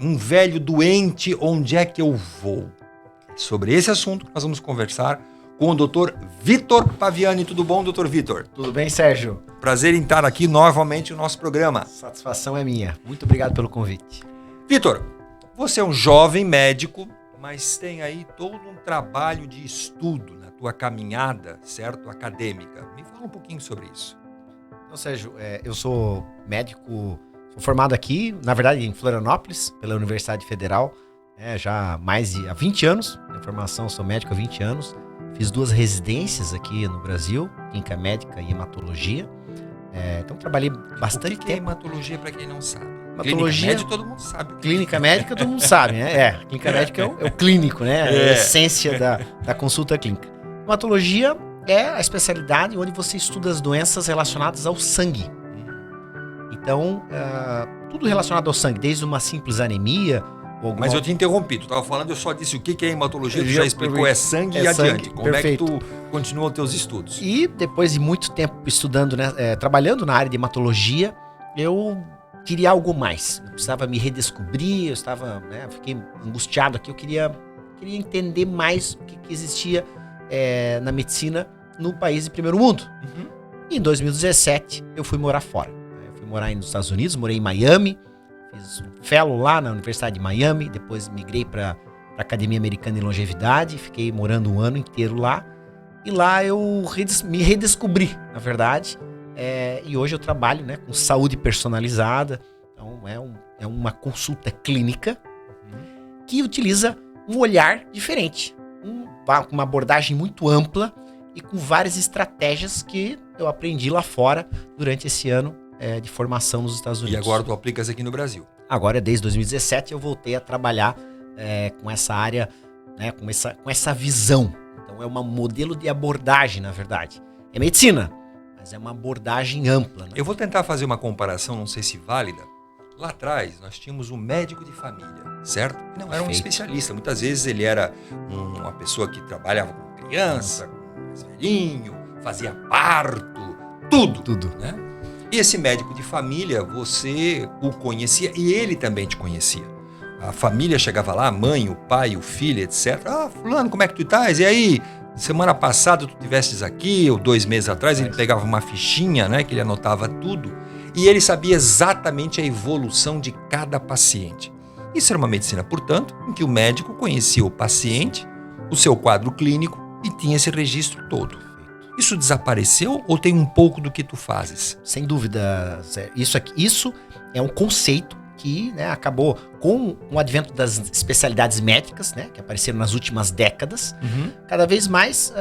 um velho doente, onde é que eu vou? Sobre esse assunto, nós vamos conversar com o Dr. Vitor Paviani. Tudo bom, Dr. Vitor? Tudo bem, Sérgio? Prazer em estar aqui novamente no nosso programa. Satisfação é minha. Muito obrigado pelo convite. Vitor, você é um jovem médico, mas tem aí todo um trabalho de estudo na tua caminhada, certo? Acadêmica. Me fala um pouquinho sobre isso. Então, Sérgio, eu sou médico, sou formado aqui, na verdade, em Florianópolis, pela Universidade Federal, já há 20 anos. Minha formação, sou médico há 20 anos. Fiz 2 residências aqui no Brasil, clínica médica e hematologia. Então, trabalhei bastante tempo. O que é tempo. hematologia, para quem não sabe? Hematologia, clínica médica, todo mundo sabe. Clínica médica, todo mundo sabe, né? Clínica médica é o clínico, né? A essência da consulta clínica. Hematologia é a especialidade onde você estuda as doenças relacionadas ao sangue. Então, tudo relacionado ao sangue, desde uma simples anemia... Mas eu te interrompi, tu estava falando, eu só disse o que é hematologia, tu já explicou, é sangue e adiante. Como perfeito. É que tu continua os teus estudos? E depois de muito tempo estudando, trabalhando na área de hematologia, eu queria algo mais. Eu precisava me redescobrir, fiquei angustiado aqui, eu queria entender mais o que existia na medicina no país de primeiro mundo. Uhum. E em 2017 eu fui morar fora. Eu fui morar nos Estados Unidos, morei em Miami, fiz um fellow lá na Universidade de Miami, depois migrei para a Academia Americana de Longevidade, fiquei morando um ano inteiro lá. E lá eu me redescobri, na verdade. E hoje eu trabalho, com saúde personalizada. Então é uma consulta clínica que utiliza um olhar diferente. Uma abordagem muito ampla e com várias estratégias que eu aprendi lá fora durante esse ano de formação nos Estados Unidos. E agora tu aplicas aqui no Brasil? Agora, desde 2017, eu voltei a trabalhar com essa área, com essa visão. Então, é um modelo de abordagem, na verdade. É medicina, mas é uma abordagem ampla. Né? Eu vou tentar fazer uma comparação, não sei se válida. Lá atrás, nós tínhamos um médico de família, certo? Não era um especialista. Muitas vezes ele era uma pessoa que trabalhava com criança, com mais velhinho, fazia parto, tudo. Né? E esse médico de família, você o conhecia e ele também te conhecia. A família chegava lá, a mãe, o pai, o filho, etc. Ah, fulano, como é que tu estás? E aí, semana passada tu estivestes aqui, ou 2 meses atrás, ele pegava uma fichinha, né, que ele anotava tudo. E ele sabia exatamente a evolução de cada paciente. Isso era uma medicina, portanto, em que o médico conhecia o paciente, o seu quadro clínico e tinha esse registro todo. Isso desapareceu ou tem um pouco do que tu fazes? Sem dúvida, isso é um conceito que acabou com o advento das especialidades médicas, que apareceram nas últimas décadas. Uhum. Cada vez mais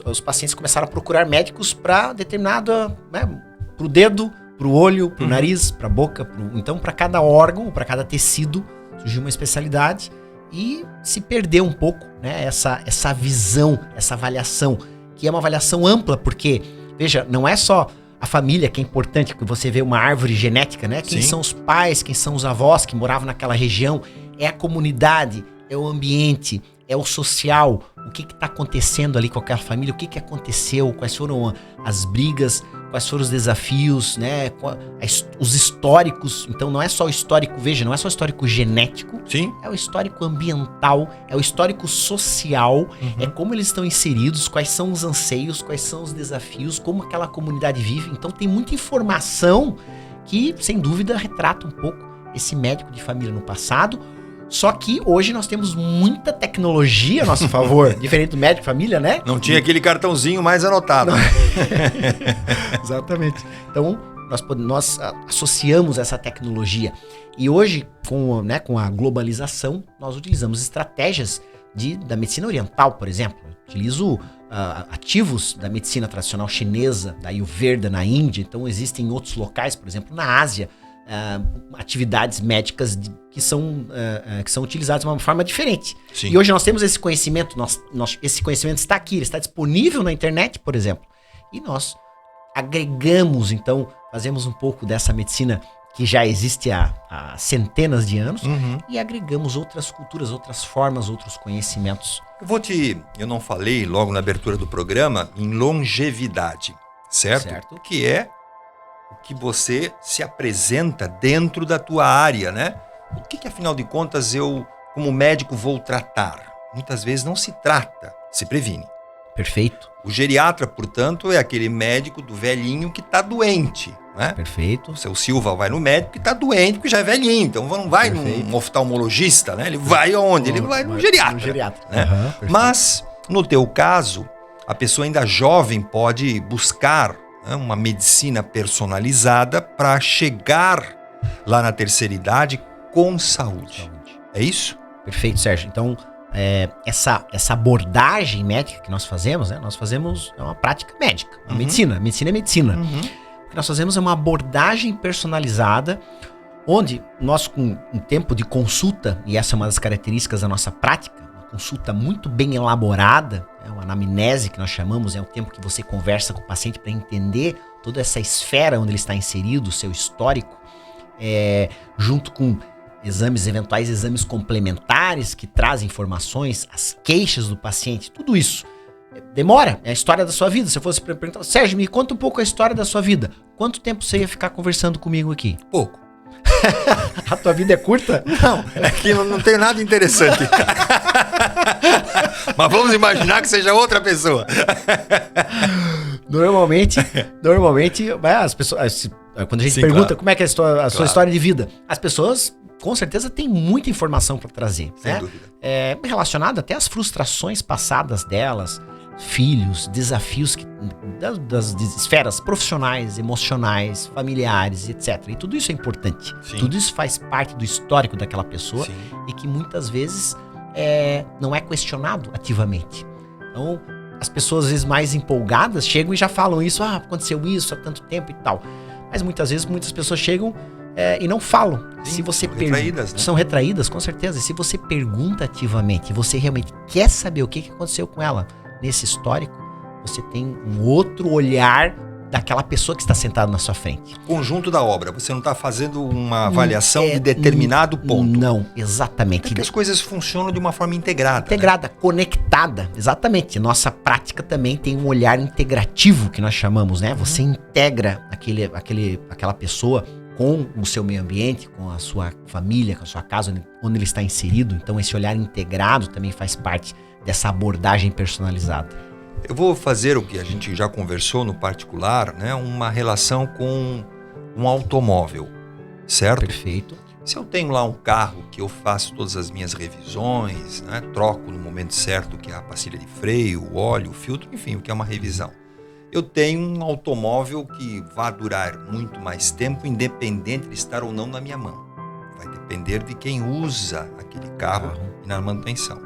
os pacientes começaram a procurar médicos para determinado, para o dedo, para o olho, para o nariz, para a boca. Então, para cada órgão, para cada tecido, surgiu uma especialidade e se perdeu um pouco essa visão, essa avaliação, que é uma avaliação ampla, porque, veja, não é só a família que é importante, que você vê uma árvore genética, Quem são os pais, quem são os avós que moravam naquela região, é a comunidade, é o ambiente, é o social, o que está acontecendo ali com aquela família, o que aconteceu, quais foram as brigas, quais foram os desafios, os históricos. Então não é só o histórico, veja, não é só o histórico genético, Sim. É o histórico ambiental, é o histórico social, é como eles estão inseridos, quais são os anseios, quais são os desafios, como aquela comunidade vive. Então tem muita informação que, sem dúvida, retrata um pouco esse médico de família no passado. Só que hoje nós temos muita tecnologia a nosso favor, diferente do médico de família, Não tinha aquele cartãozinho mais anotado. Exatamente. Então, nós associamos essa tecnologia. E hoje, com a globalização, nós utilizamos estratégias da medicina oriental, por exemplo. Eu utilizo ativos da medicina tradicional chinesa, da Ayurveda na Índia. Então, existem em outros locais, por exemplo, na Ásia, atividades médicas que são utilizadas de uma forma diferente. Sim. E hoje nós temos esse conhecimento, esse conhecimento está aqui, ele está disponível na internet, por exemplo. E nós agregamos, então, fazemos um pouco dessa medicina que já existe há centenas de anos, e agregamos outras culturas, outras formas, outros conhecimentos. Eu não falei logo na abertura do programa em longevidade, certo? Que é o que você se apresenta dentro da tua área, né? o que afinal de contas eu, como médico, vou tratar? Muitas vezes não se trata, se previne. Perfeito. O geriatra, portanto, é aquele médico do velhinho que está doente, né? Perfeito. O seu Silva vai no médico que está doente, porque já é velhinho. Então não vai num oftalmologista, né? Ele vai aonde? Ele vai no geriatra. No geriatra. Né? Mas, no teu caso, a pessoa ainda jovem pode buscar, né, uma medicina personalizada para chegar lá na terceira idade com saúde. É isso? Perfeito, Sérgio. Então, essa abordagem médica que nós fazemos, né? Nós fazemos uma prática médica, uma medicina. Medicina é medicina. O que nós fazemos é uma abordagem personalizada, onde nós, com um tempo de consulta, e essa é uma das características da nossa prática, uma consulta muito bem elaborada, uma anamnese que nós chamamos, é o tempo que você conversa com o paciente para entender toda essa esfera onde ele está inserido, o seu histórico, junto com eventuais exames complementares que trazem informações, as queixas do paciente, tudo isso. Demora, é a história da sua vida. Se eu fosse perguntar, Sérgio, me conta um pouco a história da sua vida. Quanto tempo você ia ficar conversando comigo aqui? Pouco. A tua vida é curta? Não, aqui não tem nada interessante. Mas vamos imaginar que seja outra pessoa. Normalmente as pessoas, quando a gente pergunta como é que é a sua história de vida, as pessoas com certeza têm muita informação para trazer. Sem dúvida. Relacionada até às frustrações passadas delas, filhos, desafios das esferas profissionais, emocionais, familiares, etc. E tudo isso é importante. Sim. Tudo isso faz parte do histórico daquela pessoa. Sim. E que muitas vezes não é questionado ativamente. Então, as pessoas às vezes mais empolgadas chegam e já falam isso, aconteceu isso há tanto tempo e tal. Mas muitas vezes muitas pessoas chegam e não falam. Sim, se você são retraídas, né? São retraídas, com certeza. E se você pergunta ativamente, você realmente quer saber o que aconteceu com ela nesse histórico, você tem um outro olhar daquela pessoa que está sentada na sua frente. Conjunto da obra. Você não está fazendo uma avaliação de determinado ponto. Não, exatamente. Porque as coisas funcionam de uma forma integrada. Integrada, né? Conectada. Exatamente. Nossa prática também tem um olhar integrativo, que nós chamamos, né? Você integra aquela pessoa com o seu meio ambiente, com a sua família, com a sua casa, onde ele está inserido. Então esse olhar integrado também faz parte dessa abordagem personalizada. Eu vou fazer o que a gente já conversou no particular, né? Uma relação com um automóvel, certo? Perfeito. Se eu tenho lá um carro que eu faço todas as minhas revisões, né? Troco no momento certo que é a pastilha de freio, o óleo, o filtro, enfim, o que é uma revisão. Eu tenho um automóvel que vai durar muito mais tempo, independente de estar ou não na minha mão. Vai depender de quem usa aquele carro e na manutenção.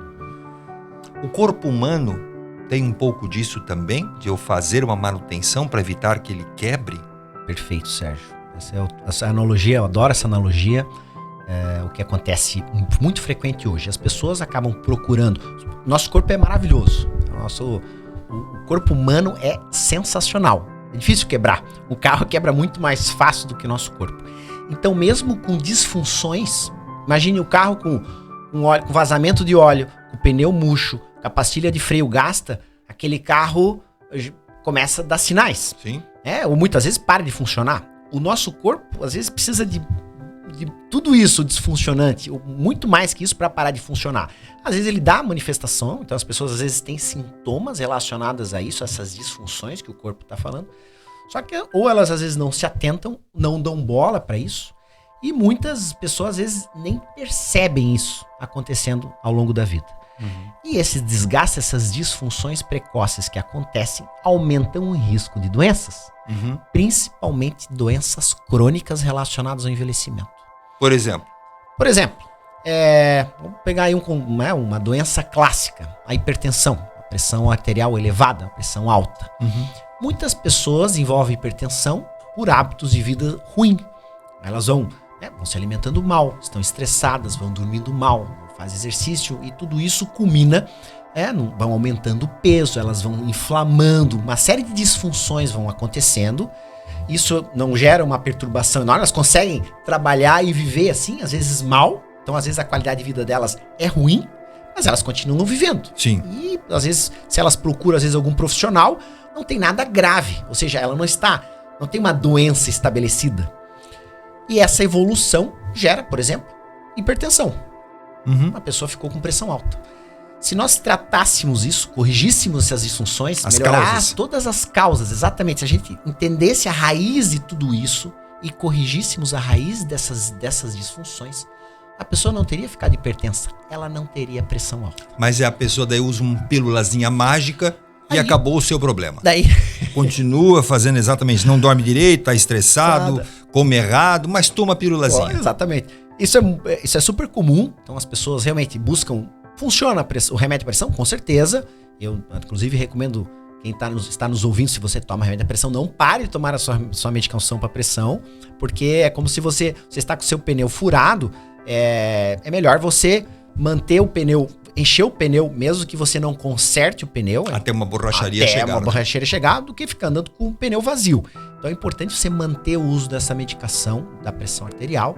O corpo humano tem um pouco disso também, de eu fazer uma manutenção para evitar que ele quebre? Perfeito, Sérgio. Essa analogia, eu adoro essa analogia. O que acontece muito frequente hoje. As pessoas acabam procurando. Nosso corpo é maravilhoso. O corpo humano é sensacional. É difícil quebrar. O carro quebra muito mais fácil do que o nosso corpo. Então, mesmo com disfunções, imagine o carro com vazamento de óleo, com pneu murcho, com a pastilha de freio gasta, aquele carro começa a dar sinais. Sim. Ou muitas vezes para de funcionar. O nosso corpo, às vezes, precisa de tudo isso disfuncionante, muito mais que isso para parar de funcionar. Às vezes ele dá manifestação, então as pessoas às vezes têm sintomas relacionados a isso, a essas disfunções que o corpo está falando. Só que ou elas às vezes não se atentam, não dão bola para isso, e muitas pessoas às vezes nem percebem isso acontecendo ao longo da vida. E esse desgaste, essas disfunções precoces que acontecem, aumentam o risco de doenças, principalmente doenças crônicas relacionadas ao envelhecimento. Por exemplo, vamos pegar aí uma doença clássica, a hipertensão, a pressão arterial elevada, a pressão alta. Muitas pessoas desenvolvem hipertensão por hábitos de vida ruim. Elas vão se alimentando mal, estão estressadas, vão dormindo mal, fazem exercício e tudo isso culmina, vão aumentando o peso, elas vão inflamando, uma série de disfunções vão acontecendo. Isso não gera uma perturbação enorme, elas conseguem trabalhar e viver assim, às vezes mal, então às vezes a qualidade de vida delas é ruim, mas elas continuam vivendo. Sim. E às vezes, se elas procuram às vezes algum profissional, não tem nada grave, ou seja, ela não tem uma doença estabelecida. E essa evolução gera, por exemplo, hipertensão. A pessoa ficou com pressão alta. Se nós tratássemos isso, corrigíssemos essas disfunções, melhorar todas as causas, exatamente, se a gente entendesse a raiz de tudo isso e corrigíssemos a raiz dessas disfunções, a pessoa não teria ficado hipertensa, ela não teria pressão alta. Mas a pessoa daí usa uma pílulazinha mágica e acabou o seu problema. Daí continua fazendo exatamente, não dorme direito, tá estressado, come errado, mas toma a pílulazinha. Exatamente. Isso é super comum, então as pessoas realmente buscam. Funciona o remédio de pressão? Com certeza. Eu, inclusive, recomendo quem está nos ouvindo, se você toma remédio de pressão, não pare de tomar a sua medicação para pressão, porque é como se você está com o seu pneu furado, é melhor você manter o pneu, encher o pneu, mesmo que você não conserte o pneu. Até uma borracharia chegar. Até uma borracharia chegar, do que ficar andando com o pneu vazio. Então é importante você manter o uso dessa medicação, da pressão arterial,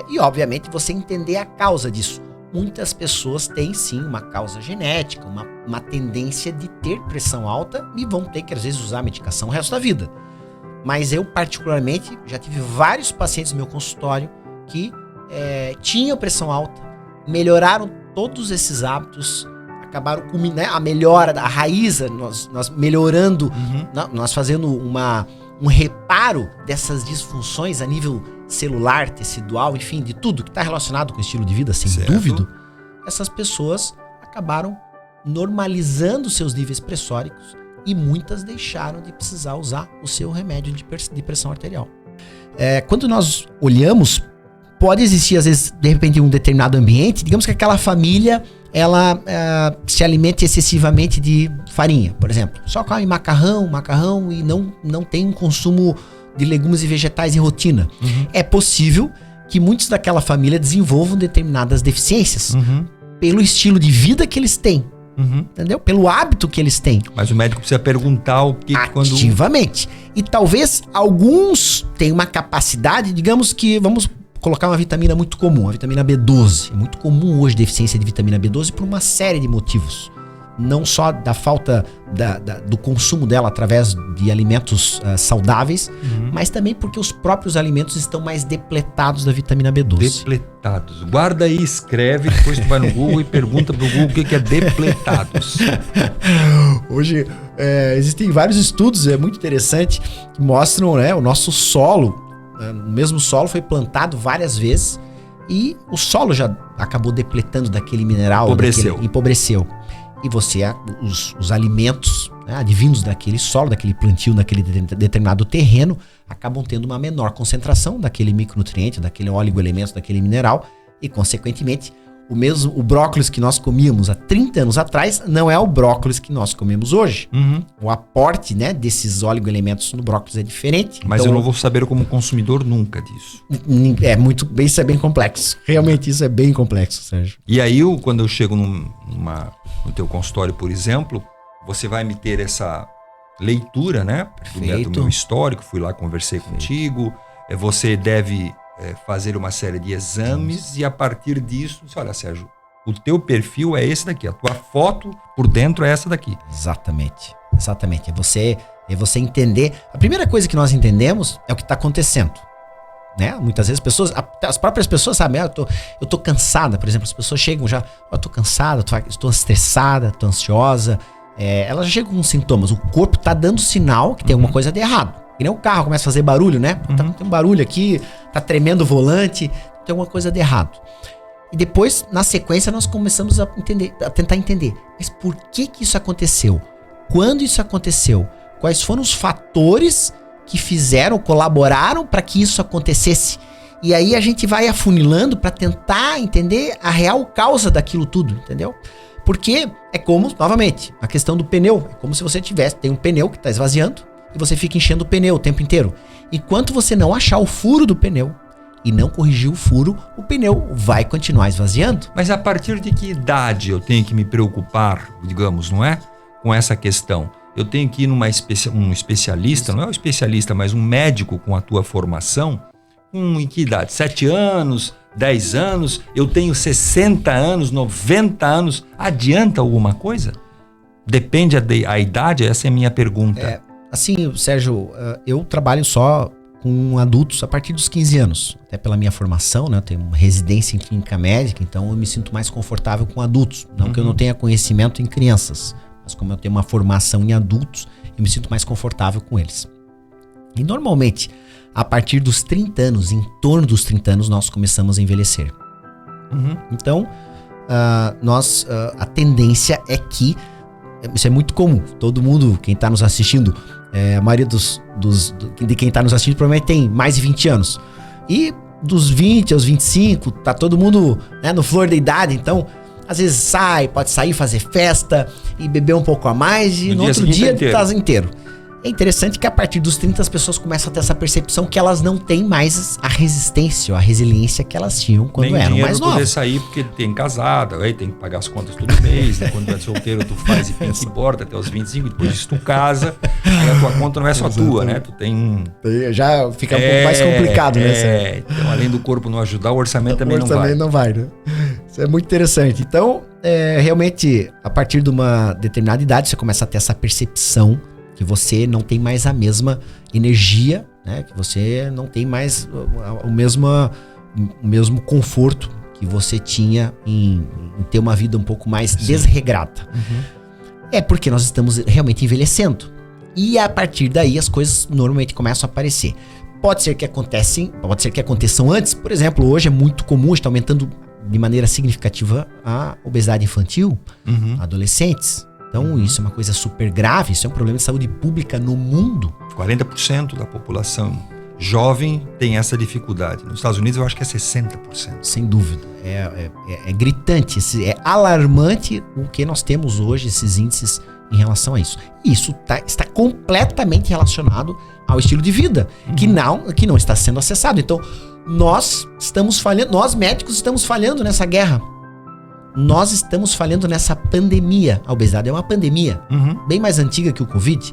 e obviamente você entender a causa disso. Muitas pessoas têm sim uma causa genética, uma tendência de ter pressão alta e vão ter que às vezes usar a medicação o resto da vida. Mas eu particularmente já tive vários pacientes no meu consultório que tinham pressão alta, melhoraram todos esses hábitos, acabaram com a melhora, a raiz, nós melhorando, nós fazendo um reparo dessas disfunções a nível celular, tecidual, enfim, de tudo que está relacionado com o estilo de vida, sem dúvida. Essas pessoas acabaram normalizando seus níveis pressóricos e muitas deixaram de precisar usar o seu remédio de pressão arterial. Quando nós olhamos, pode existir, às vezes, de repente, em um determinado ambiente, digamos que aquela família, ela se alimenta excessivamente de farinha, por exemplo. Só come macarrão e não tem um consumo de legumes e vegetais em rotina. É possível que muitos daquela família desenvolvam determinadas deficiências pelo estilo de vida que eles têm. Entendeu? Pelo hábito que eles têm. Mas o médico precisa perguntar o que ativamente. E talvez alguns tenham uma capacidade, digamos que, vamos colocar uma vitamina muito comum, a vitamina B12. É muito comum hoje deficiência de vitamina B12 por uma série de motivos. Não só da falta do consumo dela através de alimentos saudáveis, mas também porque os próprios alimentos estão mais depletados da vitamina B12. Depletados. Guarda aí, escreve, depois tu vai no Google e pergunta pro Google o que é depletados. Hoje existem vários estudos, é muito interessante, que mostram, o nosso solo. O mesmo solo foi plantado várias vezes e o solo já acabou depletando daquele mineral. Empobreceu. E os alimentos, advindos daquele solo, daquele plantio, naquele determinado terreno, acabam tendo uma menor concentração daquele micronutriente, daquele oligoelemento, daquele mineral e, consequentemente, o brócolis que nós comíamos há 30 anos atrás não é o brócolis que nós comemos hoje. O aporte, desses oligoelementos no brócolis é diferente. Mas então, eu não vou saber como consumidor nunca disso. Isso é bem complexo. Realmente isso é bem complexo, Sérgio. E aí, quando eu chego no teu consultório, por exemplo, você vai me ter essa leitura, do meu histórico. Fui lá, conversei contigo. Você deve fazer uma série de exames e a partir disso, olha, Sérgio, o teu perfil é esse daqui, a tua foto por dentro é essa daqui. Exatamente. É você entender. A primeira coisa que nós entendemos é o que está acontecendo. Muitas vezes as próprias pessoas sabem, eu tô cansada, por exemplo, as pessoas chegam já, eu tô cansada, estou estressada, estou ansiosa, elas já chegam com sintomas, o corpo tá dando sinal que tem alguma coisa de errado. E nem o carro começa a fazer barulho, tem um barulho aqui, tá tremendo o volante, tem alguma coisa de errado. E depois, na sequência, nós começamos a tentar entender, mas por que isso aconteceu? Quando isso aconteceu? Quais foram os fatores que colaboraram para que isso acontecesse? E aí a gente vai afunilando para tentar entender a real causa daquilo tudo, entendeu? Porque é como, novamente, a questão do pneu. É como se você tem um pneu que está esvaziando e você fica enchendo o pneu o tempo inteiro. Enquanto você não achar o furo do pneu e não corrigir o furo, o pneu vai continuar esvaziando. Mas a partir de que idade eu tenho que me preocupar, digamos, não é? Com essa questão. Eu tenho que ir um especialista, não é um especialista, mas um médico com a tua formação, em que idade? 7 anos, 10 anos, eu tenho 60 anos, 90 anos, adianta alguma coisa? Depende a idade, essa é a minha pergunta. Assim, Sérgio, eu trabalho só com adultos a partir dos 15 anos. Até pela minha formação, né? Eu tenho uma residência em clínica médica, então eu me sinto mais confortável com adultos. Não que eu não tenha conhecimento em crianças, mas como eu tenho uma formação em adultos, eu me sinto mais confortável com eles. E normalmente, a partir dos 30 anos, em torno dos 30 anos, nós começamos a envelhecer. Então, a tendência é que, isso é muito comum, todo mundo, quem está nos assistindo, a maioria de quem está nos assistindo provavelmente tem mais de 20 anos. E dos 20 aos 25, tá todo mundo, né, no flor da idade, então às vezes pode sair, fazer festa e beber um pouco a mais e no outro dia tá inteiro. É interessante que a partir dos 30 as pessoas começam a ter essa percepção que elas não têm mais a resistência ou a resiliência que elas tinham quando eram mais novas. Nem poder sair porque tem casada, aí tem que pagar as contas todo mês, né? Quando tu é solteiro tu faz e pinta e borda até os 25, depois disso tu casa, aí a tua conta não é só tua, né? Tu tem... Já fica um pouco mais complicado, né? Então além do corpo não ajudar, o orçamento também não vai. O orçamento não vai, né? Isso é muito interessante. Então, realmente, a partir de uma determinada idade, você começa a ter essa percepção que você não tem mais a mesma energia, né? Que você não tem mais o mesmo conforto que você tinha em ter uma vida um pouco mais desregrada. É porque nós estamos realmente envelhecendo. E a partir daí as coisas normalmente começam a aparecer. Pode ser que aconteçam antes. Por exemplo, hoje é muito comum, está aumentando de maneira significativa a obesidade infantil, adolescentes. Então, isso é uma coisa super grave, isso é um problema de saúde pública no mundo. 40% da população jovem tem essa dificuldade. Nos Estados Unidos, eu acho que é 60%. Sem dúvida. É gritante, é alarmante o que nós temos hoje, esses índices em relação a isso. E isso está completamente relacionado ao estilo de vida, que não está sendo acessado. Então, nós estamos falhando, nós médicos estamos falhando nessa guerra. Nós estamos falhando nessa pandemia. A obesidade é uma pandemia bem mais antiga que o Covid.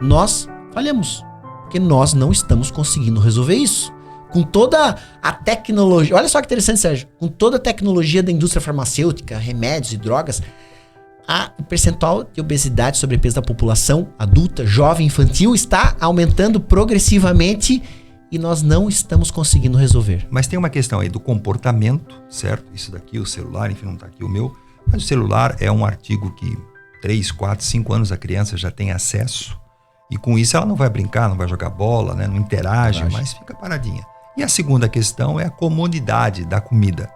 Nós falhamos, porque nós não estamos conseguindo resolver isso. Com toda a tecnologia... Olha só que interessante, Sérgio. Com toda a tecnologia da indústria farmacêutica, remédios e drogas, o percentual de obesidade e sobrepeso da população adulta, jovem, infantil, está aumentando progressivamente e nós não estamos conseguindo resolver. Mas tem uma questão aí do comportamento, certo? Isso daqui, o celular, enfim, não está aqui o meu. Mas o celular é um artigo que 3, 4, 5 anos a criança já tem acesso. E com isso ela não vai brincar, não vai jogar bola, né? Não interage, mas fica paradinha. E a segunda questão é a comodidade da comida.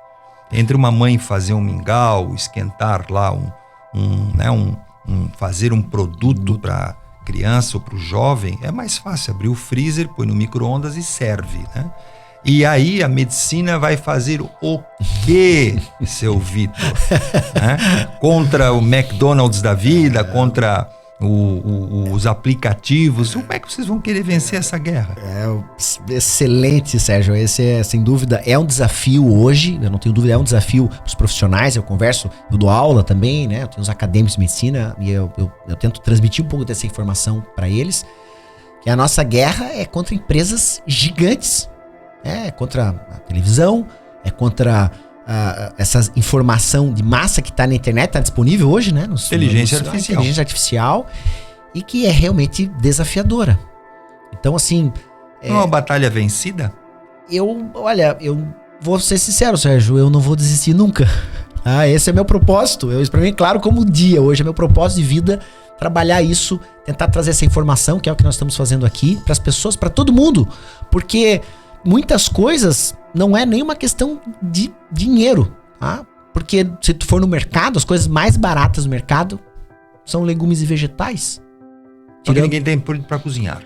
Entre uma mãe fazer um mingau, esquentar lá fazer um produto para criança ou para o jovem, é mais fácil abrir o freezer, põe no micro-ondas e serve, né? E aí a medicina vai fazer o quê, seu Vitor? Né? Contra o McDonald's da vida, contra os aplicativos. Como é que vocês vão querer vencer essa guerra? Excelente, Sérgio. Esse sem dúvida, é um desafio hoje, eu não tenho dúvida, é um desafio para os profissionais. Eu dou aula também, né? Eu tenho os acadêmicos de medicina e eu tento transmitir um pouco dessa informação para eles, que a nossa guerra é contra empresas gigantes, é contra a televisão, é contra essa informação de massa que está na internet, está disponível hoje, né? Inteligência artificial, e que é realmente desafiadora. Então, assim... Não é uma batalha vencida? Eu vou ser sincero, Sérgio, eu não vou desistir nunca. Esse é meu propósito. Para mim, claro, como dia, hoje é meu propósito de vida, trabalhar isso, tentar trazer essa informação, que é o que nós estamos fazendo aqui, para as pessoas, para todo mundo. Porque muitas coisas não é nenhuma questão de dinheiro, tá? Porque se tu for no mercado, as coisas mais baratas do mercado são legumes e vegetais. Porque ninguém tem para cozinhar.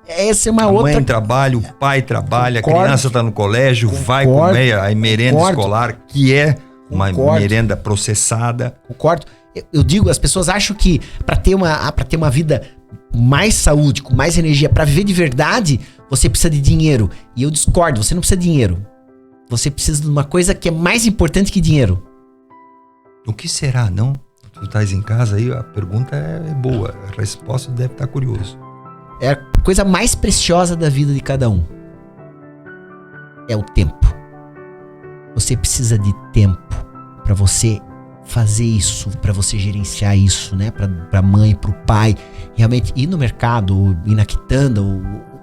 Essa é uma outra... A mãe trabalha, o pai trabalha, a criança está no colégio, vai comer a merenda escolar, que é uma merenda processada. Concordo. Eu digo, as pessoas acham que para ter uma vida mais saúde, com mais energia, para viver de verdade, você precisa de dinheiro. E eu discordo, você não precisa de dinheiro. Você precisa de uma coisa que é mais importante que dinheiro. O que será, não? Tu estás em casa aí, a pergunta é boa, a resposta deve estar curioso. É a coisa mais preciosa da vida de cada um. É o tempo. Você precisa de tempo para você fazer isso, para você gerenciar isso, né? Para a mãe, para o pai, realmente ir no mercado, ir na quitanda,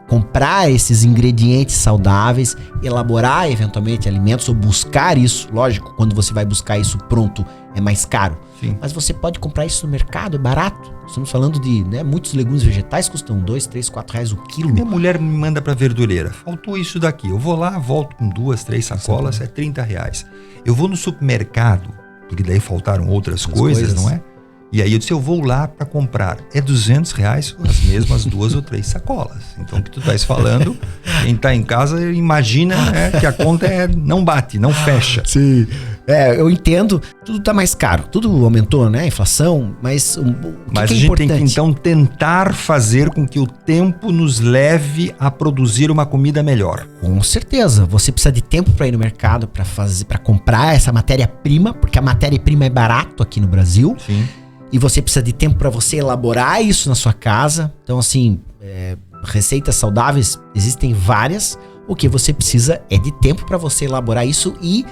comprar esses ingredientes saudáveis, elaborar eventualmente alimentos ou buscar isso. Lógico, quando você vai buscar isso pronto é mais caro. Sim. Mas você pode comprar isso no mercado, é barato. Estamos falando de, né, muitos legumes vegetais custam 2, 3, 4 reais o quilo. Minha mulher me manda pra verdureira. Faltou isso daqui. Eu vou lá, volto com 2, 3 sacolas, é 30 reais. Eu vou no supermercado, porque daí faltaram outras coisas, não é? E aí eu disse, eu vou lá para comprar. É 200 reais as mesmas 2 ou 3 sacolas. Então o que tu estás falando, quem está em casa imagina, né, que a conta não bate, não fecha. Sim. Eu entendo, tudo está mais caro. Tudo aumentou, né? A inflação, mas o que a é gente importante? tem que então tentar fazer com que o tempo nos leve a produzir uma comida melhor. Com certeza. Você precisa de tempo para ir no mercado, para comprar essa matéria-prima, porque a matéria-prima é barato aqui no Brasil. Sim. E você precisa de tempo para você elaborar isso na sua casa. Então, assim, receitas saudáveis existem várias. O que você precisa é de tempo para você elaborar isso e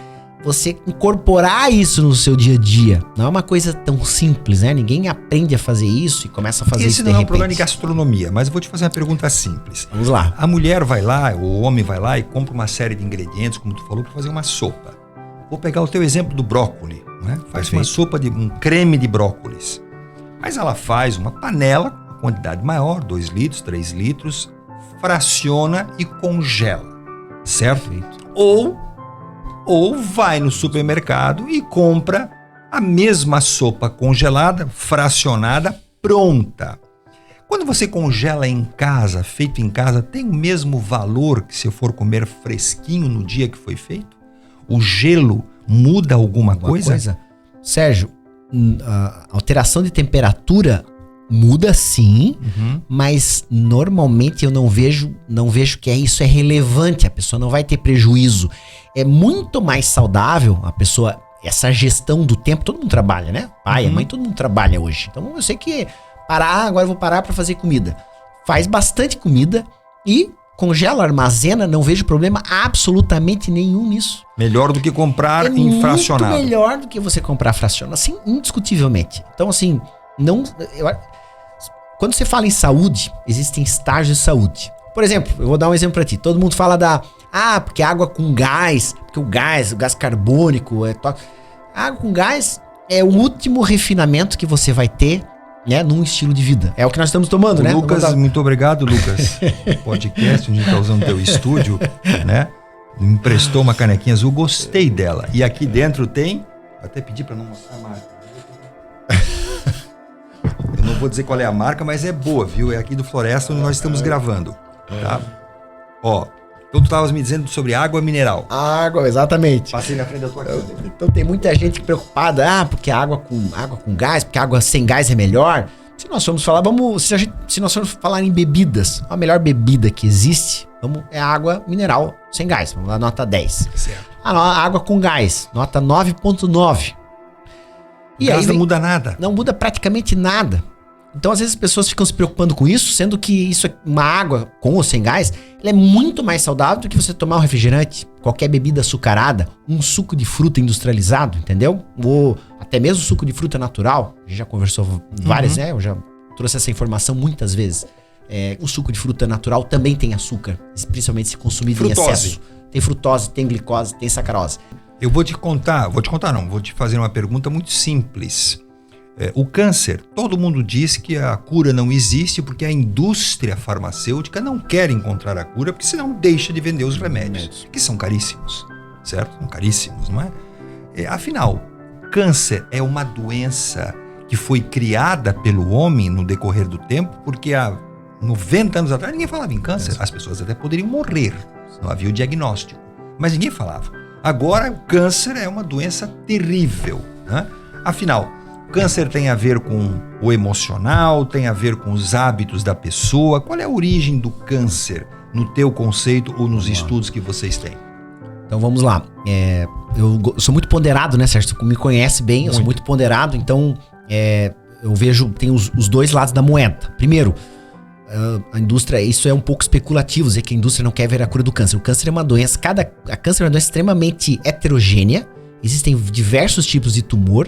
você incorporar isso no seu dia a dia. Não é uma coisa tão simples, né? Ninguém aprende a fazer isso e começa a fazer isso de repente. Esse não é um problema de gastronomia, mas eu vou te fazer uma pergunta simples. Vamos lá. A mulher vai lá, o homem vai lá e compra uma série de ingredientes, como tu falou, para fazer uma sopa. Vou pegar o teu exemplo do brócolis, né? Faz uma sopa de um creme de brócolis. Mas ela faz uma panela, uma quantidade maior, 2 litros, 3 litros, fraciona e congela, certo? Ou vai no supermercado e compra a mesma sopa congelada, fracionada, pronta. Quando você congela em casa, feito em casa, tem o mesmo valor que se eu for comer fresquinho no dia que foi feito? O gelo muda alguma coisa? Sérgio, a alteração de temperatura muda sim, mas normalmente eu não vejo que isso é relevante, a pessoa não vai ter prejuízo. É muito mais saudável a pessoa, essa gestão do tempo, todo mundo trabalha, né? Pai, a mãe, todo mundo trabalha hoje. Então eu sei que agora eu vou parar para fazer comida. Faz bastante comida e congela, armazena, não vejo problema absolutamente nenhum nisso. Melhor do que comprar em fracionado. Muito melhor do que você comprar fracionado, assim, indiscutivelmente. Então, assim, quando você fala em saúde, existem estágios de saúde. Por exemplo, eu vou dar um exemplo pra ti. Todo mundo fala porque água com gás, porque o gás carbônico a água com gás é o último refinamento que você vai ter, né, num estilo de vida. É o que nós estamos tomando, né? Lucas, muito obrigado, Lucas. Podcast, onde a gente tá usando o teu estúdio, né? Me emprestou uma canequinha azul, gostei dela. E aqui dentro tem... Vou até pedir para não mostrar a marca. Eu não vou dizer qual é a marca, mas é boa, viu? É aqui do Floresta, onde nós estamos gravando. Tá? Ó, então tu estavas me dizendo sobre água mineral. Água, exatamente. Passei na frente da tua casa. Então tem muita gente preocupada, porque água com gás, porque água sem gás é melhor. Se nós formos falar, se nós formos falar em bebidas, a melhor bebida que existe é a água mineral sem gás. Vamos lá, nota 10. Certo. A água com gás, nota 9.9. E aí não muda nada. Não muda praticamente nada. Então, às vezes, as pessoas ficam se preocupando com isso, sendo que isso é uma água com ou sem gás, ela é muito mais saudável do que você tomar um refrigerante, qualquer bebida açucarada, um suco de fruta industrializado, entendeu? Ou até mesmo suco de fruta natural. A gente já conversou várias, né? Eu já trouxe essa informação muitas vezes. O suco de fruta natural também tem açúcar, principalmente se consumido em excesso. Tem frutose, tem glicose, tem sacarose. Eu vou te fazer uma pergunta muito simples. O câncer, todo mundo diz que a cura não existe porque a indústria farmacêutica não quer encontrar a cura, porque senão deixa de vender os remédios, que são caríssimos, certo? São caríssimos, não é? Afinal, câncer é uma doença que foi criada pelo homem no decorrer do tempo, porque há 90 anos atrás ninguém falava em câncer. As pessoas até poderiam morrer, não havia o diagnóstico, mas ninguém falava. Agora, o câncer é uma doença terrível, né? Afinal, o câncer tem a ver com o emocional, tem a ver com os hábitos da pessoa. Qual é a origem do câncer no teu conceito ou nos estudos que vocês têm? Então vamos lá. Eu sou muito ponderado, né, Sérgio? Tu me conhece bem, eu sou muito ponderado, então eu vejo, tem os dois lados da moeda. Primeiro, a indústria, isso é um pouco especulativo, dizer que a indústria não quer ver a cura do câncer. O câncer é uma doença, a câncer é uma doença extremamente heterogênea, existem diversos tipos de tumor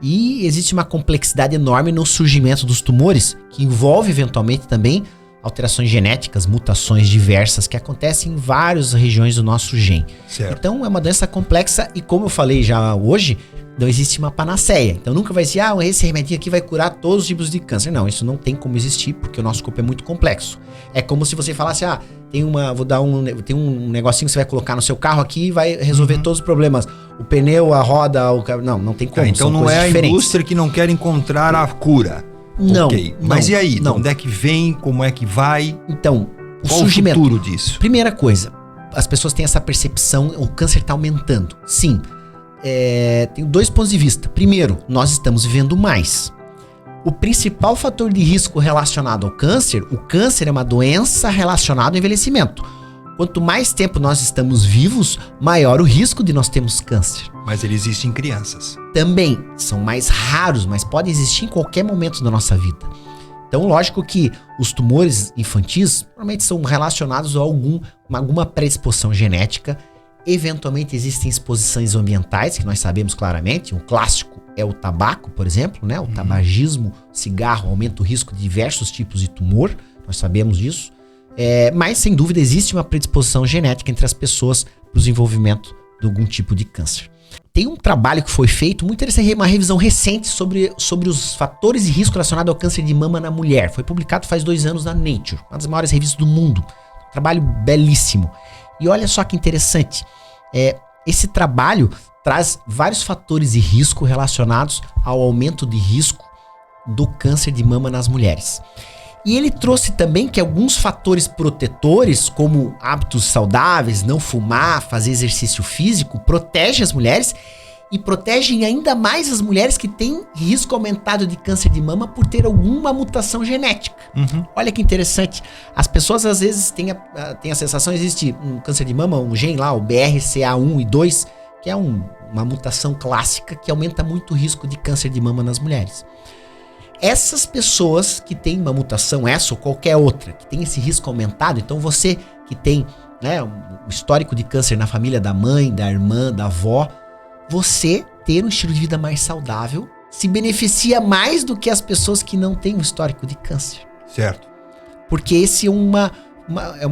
e existe uma complexidade enorme no surgimento dos tumores, que envolve eventualmente também alterações genéticas, mutações diversas que acontecem em várias regiões do nosso gene. Certo. Então é uma doença complexa e, como eu falei já hoje, não existe uma panaceia. Então nunca vai ser, esse remedinho aqui vai curar todos os tipos de câncer. Não, isso não tem como existir, porque o nosso corpo é muito complexo. É como se você falasse, tem um negocinho que você vai colocar no seu carro aqui e vai resolver todos os problemas. O pneu, a roda, não tem como. Então não é a indústria que não quer encontrar a cura. Não. Okay. Mas e aí? Não. Onde é que vem? Como é que vai? Então, qual o futuro disso? Primeira coisa, as pessoas têm essa percepção, o câncer está aumentando. Sim. Tem 2 pontos de vista. Primeiro, nós estamos vivendo mais. O principal fator de risco relacionado ao câncer, o câncer é uma doença relacionada ao envelhecimento. Quanto mais tempo nós estamos vivos, maior o risco de nós termos câncer. Mas ele existe em crianças. Também, são mais raros, mas podem existir em qualquer momento da nossa vida. Então, lógico que os tumores infantis normalmente são relacionados a alguma predisposição genética. Eventualmente existem exposições ambientais, que nós sabemos claramente. Um clássico é o tabaco, por exemplo, né? O tabagismo, cigarro, aumenta o risco de diversos tipos de tumor. Nós sabemos disso. Mas, sem dúvida, existe uma predisposição genética entre as pessoas para o desenvolvimento de algum tipo de câncer. Tem um trabalho que foi feito, muito interessante, uma revisão recente sobre os fatores de risco relacionados ao câncer de mama na mulher. Foi publicado faz 2 anos na Nature, uma das maiores revistas do mundo. Um trabalho belíssimo. E olha só que interessante, esse trabalho traz vários fatores de risco relacionados ao aumento de risco do câncer de mama nas mulheres. E ele trouxe também que alguns fatores protetores, como hábitos saudáveis, não fumar, fazer exercício físico, protegem as mulheres e protegem ainda mais as mulheres que têm risco aumentado de câncer de mama por ter alguma mutação genética. Olha que interessante. As pessoas às vezes têm a sensação, existe um câncer de mama, um gene lá, o BRCA1 e 2, que é uma mutação clássica que aumenta muito o risco de câncer de mama nas mulheres. Essas pessoas que têm uma mutação, essa ou qualquer outra, que tem esse risco aumentado, então você que tem um histórico de câncer na família da mãe, da irmã, da avó, você ter um estilo de vida mais saudável se beneficia mais do que as pessoas que não têm um histórico de câncer. Certo. Porque esse é uma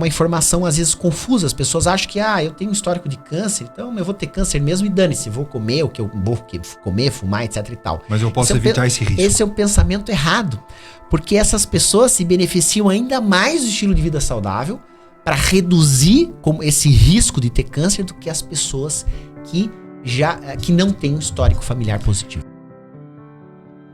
informação às vezes confusa. As pessoas acham que eu tenho um histórico de câncer, então eu vou ter câncer mesmo e dane-se, vou comer o que eu vou comer, fumar, etc e tal. Mas eu posso evitar esse risco. Esse é um pensamento errado, porque essas pessoas se beneficiam ainda mais do estilo de vida saudável para reduzir esse risco de ter câncer do que as pessoas que não têm um histórico familiar positivo.